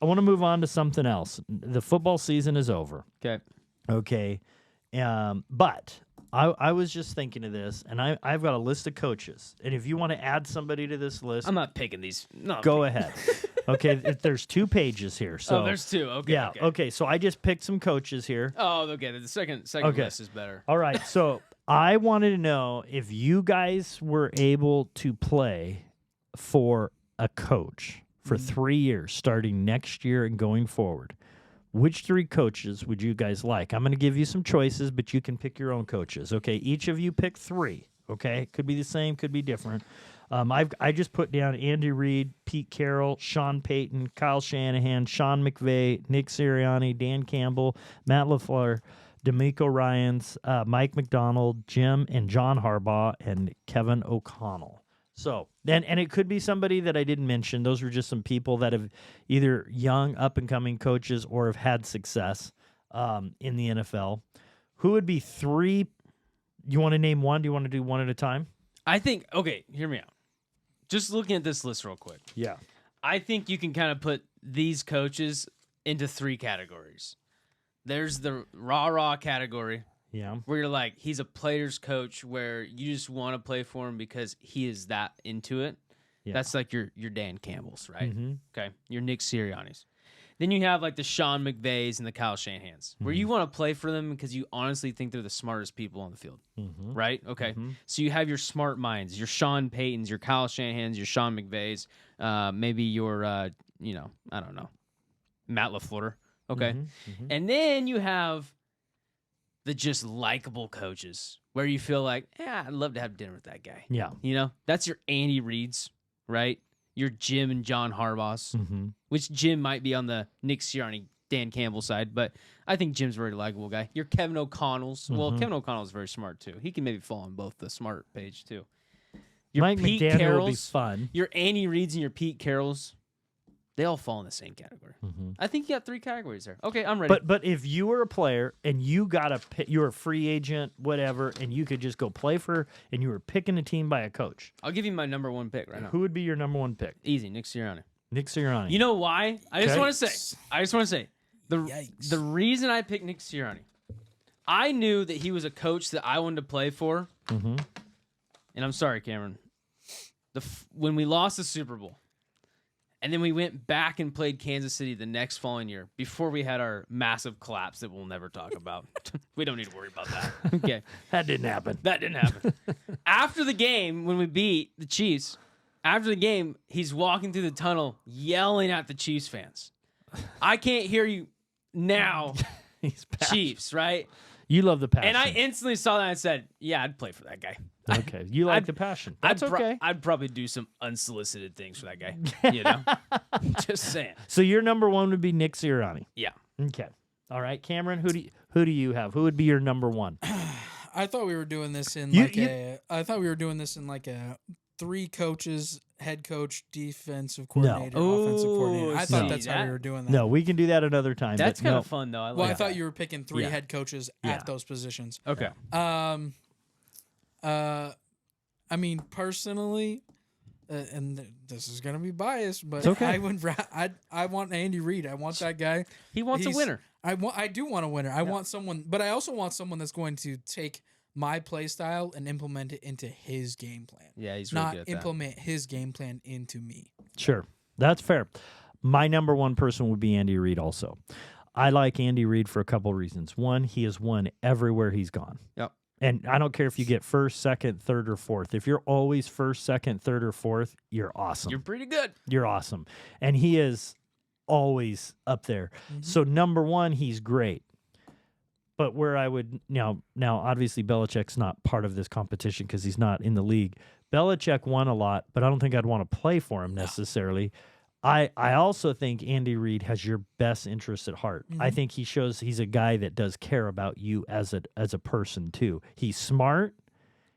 I want to move on to something else. The football season is over. Okay. Okay. But I was just thinking of this, and I've got a list of coaches. And if you want to add somebody to this list, I'm not picking these. No. go ahead. Okay. There's 2 pages here. So there's 2. Okay. yeah. Okay. So I just picked some coaches here. Oh, okay. The second Okay. list is better. All right. So I wanted to know if you guys were able to play for a coach for 3 years, starting next year and going forward. Which 3 coaches would you guys like? I'm going to give you some choices, but you can pick your own coaches. Okay, each of you pick 3. Okay, could be the same, could be different. I just put down Andy Reid, Pete Carroll, Sean Payton, Kyle Shanahan, Sean McVay, Nick Sirianni, Dan Campbell, Matt LaFleur, D'Amico Ryans, Mike McDonald, Jim and John Harbaugh, and Kevin O'Connell. So, and it could be somebody that I didn't mention. Those were just some people that have either young, up-and-coming coaches or have had success in the NFL. Who would be 3? You want to name one? Do you want to do one at a time? I think, okay, hear me out. Just looking at this list real quick. Yeah. I think you can kind of put these coaches into 3 categories. There's the rah-rah category, Yeah. where you're like, he's a player's coach where you just want to play for him because he is that into it. Yeah. That's like your Dan Campbell's, right? Mm-hmm. Okay. Your Nick Sirianni's. Then you have like the Sean McVays and the Kyle Shanahans, where you want to play for them because you honestly think they're the smartest people on the field, right? Okay. So you have your smart minds, your Sean Paytons, your Kyle Shanahans, your Sean McVays, maybe your, I don't know, Matt LaFleur. Okay. And then you have the just likable coaches where you feel like, I'd love to have dinner with that guy. Yeah. You know, that's your Andy Reids, right? Your Jim and John Harbaughs, which Jim might be on the Nick Sirianni, Dan Campbell side, but I think Jim's a very likable guy. Your Kevin O'Connell's. Well, Kevin O'Connell's very smart, too. He can maybe fall on both the smart page, too. Your Mike Pete McDaniel Carrolls, will be fun. Your Andy Reids and your Pete Carrolls, they all fall in the same category. I think you got 3 categories there. Okay, I'm ready. But if you were a player and you got you're a free agent, whatever, and you could just go play for, and you were picking a team by a coach, I'll give you my number 1 pick right now. who would be your number 1 pick? Easy, Nick Sirianni. Nick Sirianni. You know why? I just Okay. want to say, the reason I picked Nick Sirianni, I knew that he was a coach that I wanted to play for. And I'm sorry, Cameron. When we lost the Super Bowl, and then we went back and played Kansas City the next following year before we had our massive collapse that we'll never talk about. We don't need to worry about that. Okay. That didn't happen. That didn't happen. After the game, when we beat the Chiefs, after the game, he's walking through the tunnel yelling at the Chiefs fans. I can't hear you now, He's passionate. Chiefs, right? You love the passion. And I instantly saw that and said, yeah, I'd play for that guy. Okay. You like I'd- the passion. That's okay. I'd probably do some unsolicited things for that guy. You know? Just saying. So your number 1 would be Nick Sirianni. Yeah. Okay. All right, Cameron. Who do you have? Who would be your number 1? I thought we were doing this in I thought we were doing this in like a 3 coaches, head coach, defensive coordinator, offensive coordinator. I thought see, that's how we were doing that. No, we can do that another time. That's but kind no. of fun, though. I Well, like I thought that. you were picking 3 Yeah. head coaches Yeah. at those positions. Okay. I mean, personally, and this is gonna be biased, but It's okay. I want Andy Reid. I want that guy. He wants a He's- winner. I do want a winner. I want someone, but I also want someone that's going to take my play style and implement it into his game plan. Yeah, he's really Not good at that. implement his game plan into me. Sure. That's fair. My number 1 person would be Andy Reid also. I like Andy Reid for a couple reasons. One, he has won everywhere he's gone. Yep. And I don't care if you get 1st, 2nd, 3rd, or 4th. If you're always 1st, 2nd, 3rd, or 4th, you're awesome. You're pretty good. You're awesome. And he is always up there. So number 1, he's great. But where I would now obviously Belichick's not part of this competition because he's not in the league. Belichick won a lot, but I don't think I'd want to play for him necessarily. I also think Andy Reid has your best interest at heart. I think he shows he's a guy that does care about you as a person too. He's smart.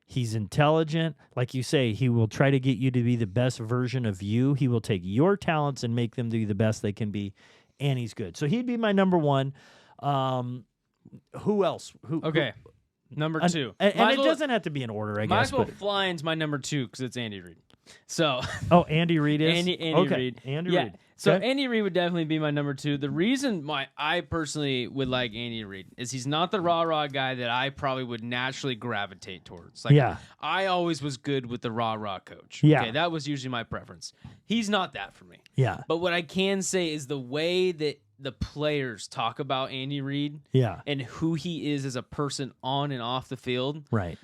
He's intelligent. Like you say, he will try to get you to be the best version of you. He will take your talents and make them be the best they can be. And he's good. So he'd be my number 1. Who else? Okay. Number 2. And Might it as well- doesn't have to be in order, I Might guess. as well But, fly into my number 2 because it's Andy Reid. So, oh, Andy Reid is? Andy okay. Reid. Andy yeah. Reid. So Okay. Andy Reid would definitely be my number 2. The reason why I personally would like Andy Reid is he's not the rah-rah guy that I probably would naturally gravitate towards. Like, Yeah. I always was good with the rah-rah coach. Yeah. Okay, that was usually my preference. He's not that for me. Yeah. But what I can say is the way that the players talk about Andy Reid Yeah. and who he is as a person on and off the field, Right.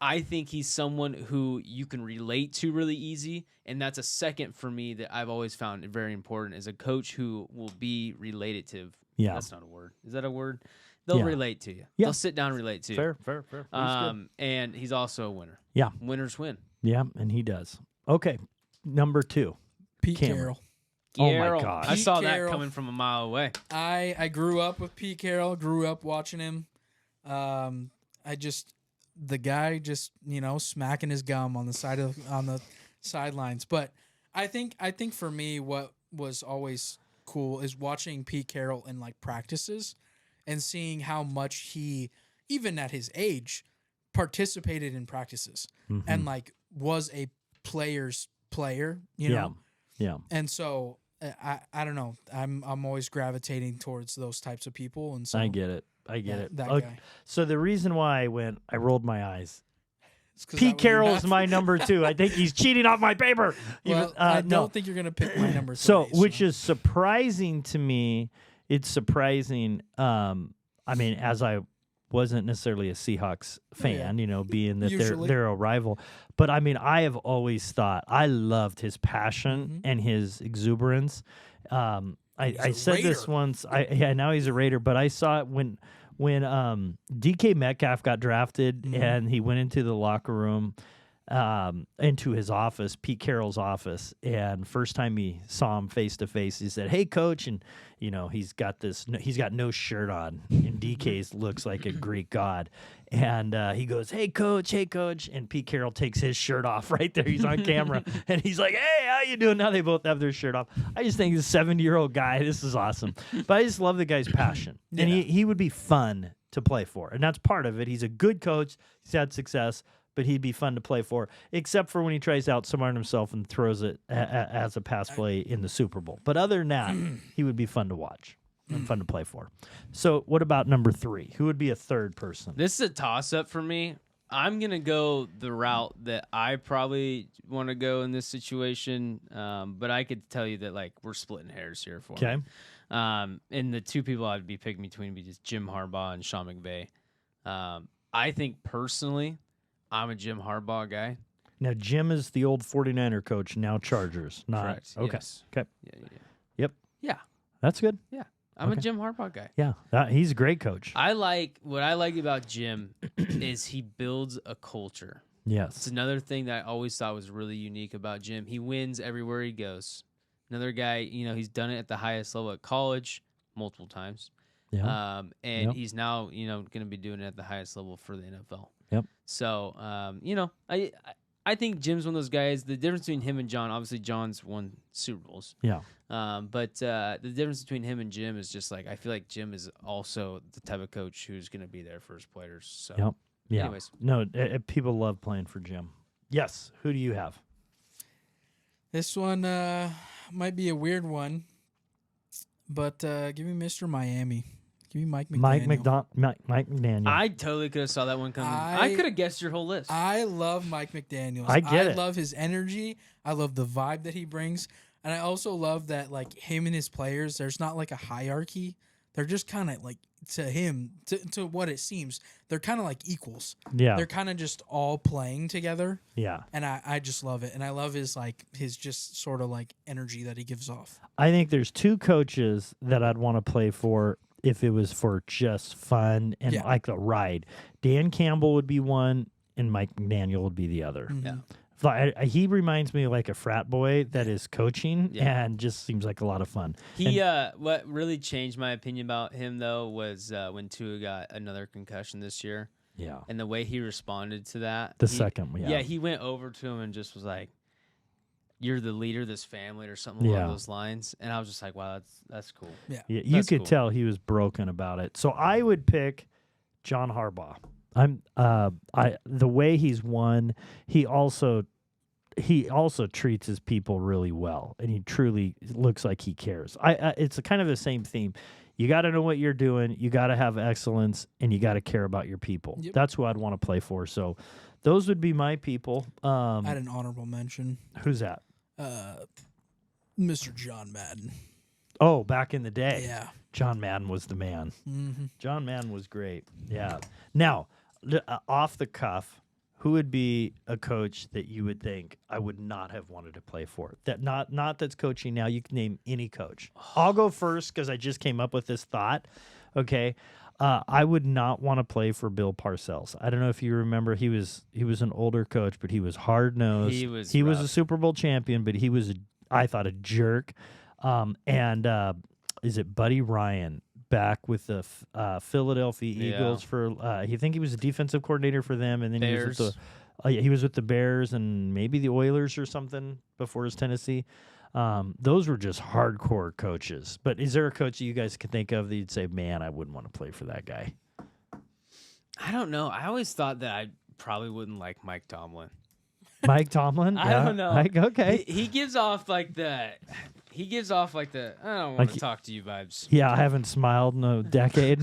I think he's someone who you can relate to really easy, and that's a second for me that I've always found very important is a coach who will be relative. Yeah. That's not a word. Is that a word? They'll Yeah. relate to you. Yeah. They'll sit down and relate to you. Fair. And he's also a winner. Yeah. Winners win. Yeah, and he does. Okay. Number 2. Pete Cameron. Carroll. Oh my Carroll. gosh. I saw Pete that Carroll. coming from a mile away. I grew up with Pete Carroll. Grew up watching him. The guy just smacking his gum on the sidelines. But I think for me, what was always cool is watching Pete Carroll in like practices and seeing how much he, even at his age, participated in practices and like was a player's player. You know. Yeah. And so I don't know. I'm always gravitating towards those types of people, and so I get it. that Okay, guy. so the reason why I rolled my eyes. It's 'cause Pete that was your Carroll math. is my number 2. I think he's cheating off my paper. Well, I don't think you're gonna pick my number 3. So, which is surprising to me. It's surprising. I mean, as I wasn't necessarily a Seahawks fan, being that Usually. they're a rival. But I mean, I have always thought I loved his passion and his exuberance. I a said this Raider. once. Now he's a Raider, but I saw it when DK Metcalf got drafted and he went into the locker room, into his office, Pete Carroll's office, and first time he saw him face to face, he said, "Hey, coach," and he's got no shirt on, and DK's looks like a Greek god, and he goes, "Hey, coach," and Pete Carroll takes his shirt off right there. He's on camera, and he's like, "Hey, how you doing?" Now they both have their shirt off. I just think he's a 70-year-old guy. This is awesome, but I just love the guy's passion, and he would be fun to play for, and that's part of it. He's a good coach. He's had success. But he'd be fun to play for, except for when he tries to outsmart himself and throws it as a pass play in the Super Bowl. But other than that, he would be fun to watch and fun to play for. So what about number 3? Who would be a third person? This is a toss-up for me. I'm going to go the route that I probably want to go in this situation, but I could tell you that like we're splitting hairs here for Okay. me. And the 2 people I'd be picking between would be just Jim Harbaugh and Sean McVay. I think personally, I'm a Jim Harbaugh guy. Now, Jim is the old 49er coach, now Chargers. Not, Correct. Okay. Yes. Okay. Yeah. Yep. That's good. I'm Okay. a Jim Harbaugh guy. Yeah. He's a great coach. What I like about Jim is he builds a culture. It's Yes. another thing that I always thought was really unique about Jim. He wins everywhere he goes. Another guy, he's done it at the highest level at college multiple times. Yeah. And Yep. he's now, going to be doing it at the highest level for the NFL. Yep. So, I think Jim's one of those guys. The difference between him and John, obviously John's won Super Bowls. Yeah. But the difference between him and Jim is just like I feel like Jim is also the type of coach who's going to be there for his players. So, Yep. Yeah. anyways, No, people love playing for Jim. Yes. Who do you have? This one might be a weird one, but give me Mr. Miami. Give me Mike McDaniel. Mike McDaniel. I totally could have saw that one coming. I could have guessed your whole list. I love Mike McDaniel. I get it. love his energy. I love the vibe that he brings. And I also love that, like, him and his players, there's not, like, a hierarchy. They're just kind of, like, to him, to what it seems, they're kind of like equals. Yeah. They're kind of just all playing together. Yeah. And I just love it. And I love his just sort of, like, energy that he gives off. I think there's 2 coaches that I'd want to play for if it was for just fun and like the ride. Dan Campbell would be one, and Mike McDaniel would be the other. Mm-hmm. Yeah. He reminds me of like a frat boy that is coaching and just seems like a lot of fun. He what really changed my opinion about him though was when Tua got another concussion this year. Yeah. And the way he responded to that. Second, yeah, he went over to him and just was like, "You're the leader of this family," or something along those lines. And I was just like, "Wow, that's cool." Yeah. You That's could cool. tell he was broken about it. So I would pick John Harbaugh. The way he's won, he also he also treats his people really well, and he truly looks like he cares. It's a kind of the same theme. You got to know what you're doing. You got to have excellence, and you got to care about your people. Yep. That's who I'd want to play for. So those would be my people. I had an honorable mention. Who's that? Mr. John Madden. Oh, back in the day. Yeah. John Madden was the man. Mm-hmm. John Madden was great. Yeah. Now, off the cuff, who would be a coach that you would think I would not have wanted to play for? That not that's coaching now. You can name any coach. I'll go first because I just came up with this thought. Okay. I would not want to play for Bill Parcells. I don't know if you remember, he was an older coach, but he was hard nosed. He was a Super Bowl champion, but he was I thought a jerk. Is it Buddy Ryan back with the Philadelphia Eagles for? I think he was a defensive coordinator for them, and then Bears. he was with the Bears and maybe the Oilers or something before his Tennessee. Those were just hardcore coaches. But is there a coach that you guys can think of that you'd say, man, I wouldn't want to play for that guy? I don't know. I always thought that I probably wouldn't like Mike Tomlin. Mike Tomlin? I Yeah. don't know. Like, okay. He gives off like the. He gives off like the I don't want to talk to you vibes. Yeah, I haven't smiled in a decade.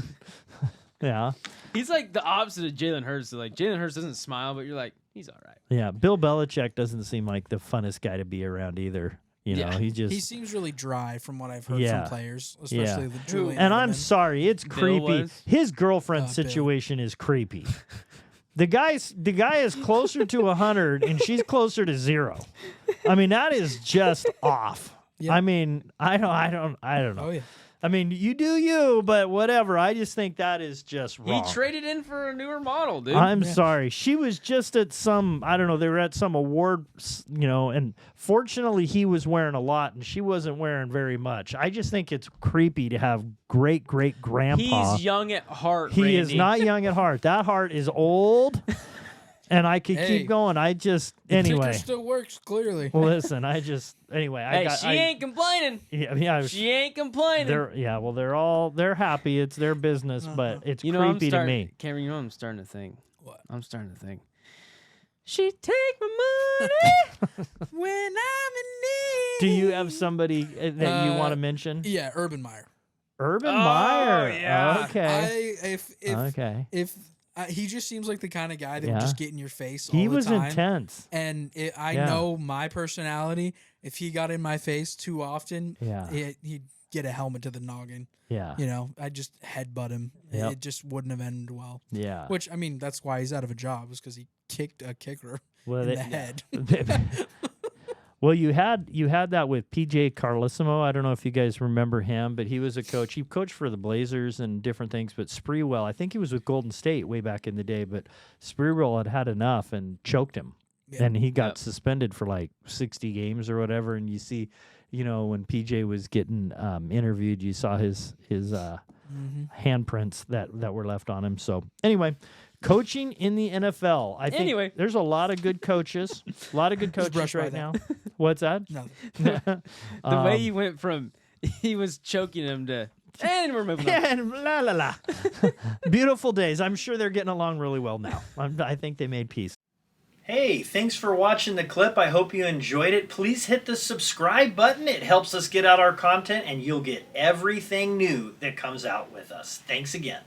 Yeah. He's like the opposite of Jalen Hurts. So like Jalen Hurts doesn't smile, but you're like, he's all right. Yeah. Bill Belichick doesn't seem like the funnest guy to be around either. You know, Yeah. he seems really dry from what I've heard Yeah. from players, Yeah. especially the Julian. And I'm Edelman. sorry, it's Bill creepy. was? His girlfriend Bill. situation is creepy. The guy is closer to 100 and she's closer to 0. I mean, that is just off. Yeah. I mean, I don't know. Oh yeah. I mean, you do you, but whatever. I just think that is just wrong. He traded in for a newer model, dude. I'm sorry. She was just at some, I don't know, they were at some award, and fortunately he was wearing a lot and she wasn't wearing very much. I just think it's creepy to have great-great-grandpa. He's young at heart. He Randy. is not young at heart. That heart is old, and I could Hey. keep going. Ticker Anyway. still works clearly. Well, listen, anyway. Hey, she ain't complaining. Yeah, She ain't complaining. they're happy. It's their business, but it's You know, I'm creepy to starting, me. Cameron, you know what I'm starting to think? What? I'm starting to think. She take my money. When I'm in need. Do you have somebody that you want to mention? Yeah, Urban Meyer. Urban Oh, Meyer. yeah. Okay. If Okay. he just seems like the kind of guy that Yeah. would just get in your face all He the was time. intense. And I Yeah. know my personality. If he got in my face too often, Yeah. he'd get a helmet to the noggin. Yeah. You know, I'd just headbutt him. Yep. It just wouldn't have ended well. Yeah. Which, I mean, that's why he's out of a job, is because he kicked a kicker Well, in they- the head. Well, you had that with PJ Carlesimo. I don't know if you guys remember him, but he was a coach. He coached for the Blazers and different things. But Sprewell, I think he was with Golden State way back in the day. But Sprewell had enough and choked him, Yeah. and he got Yep. suspended for like 60 games or whatever. And you see, when PJ was getting interviewed, you saw his handprints that were left on him. So anyway. Coaching in the NFL. I think Anyway. there's a lot of good coaches. A lot of good coaches brushed by right that. now. What's that? Nothing. The way he went from he was choking him to and we're moving on. and la la la. Beautiful days. I'm sure they're getting along really well now. I think they made peace. Hey, thanks for watching the clip. I hope you enjoyed it. Please hit the subscribe button. It helps us get out our content, and you'll get everything new that comes out with us. Thanks again.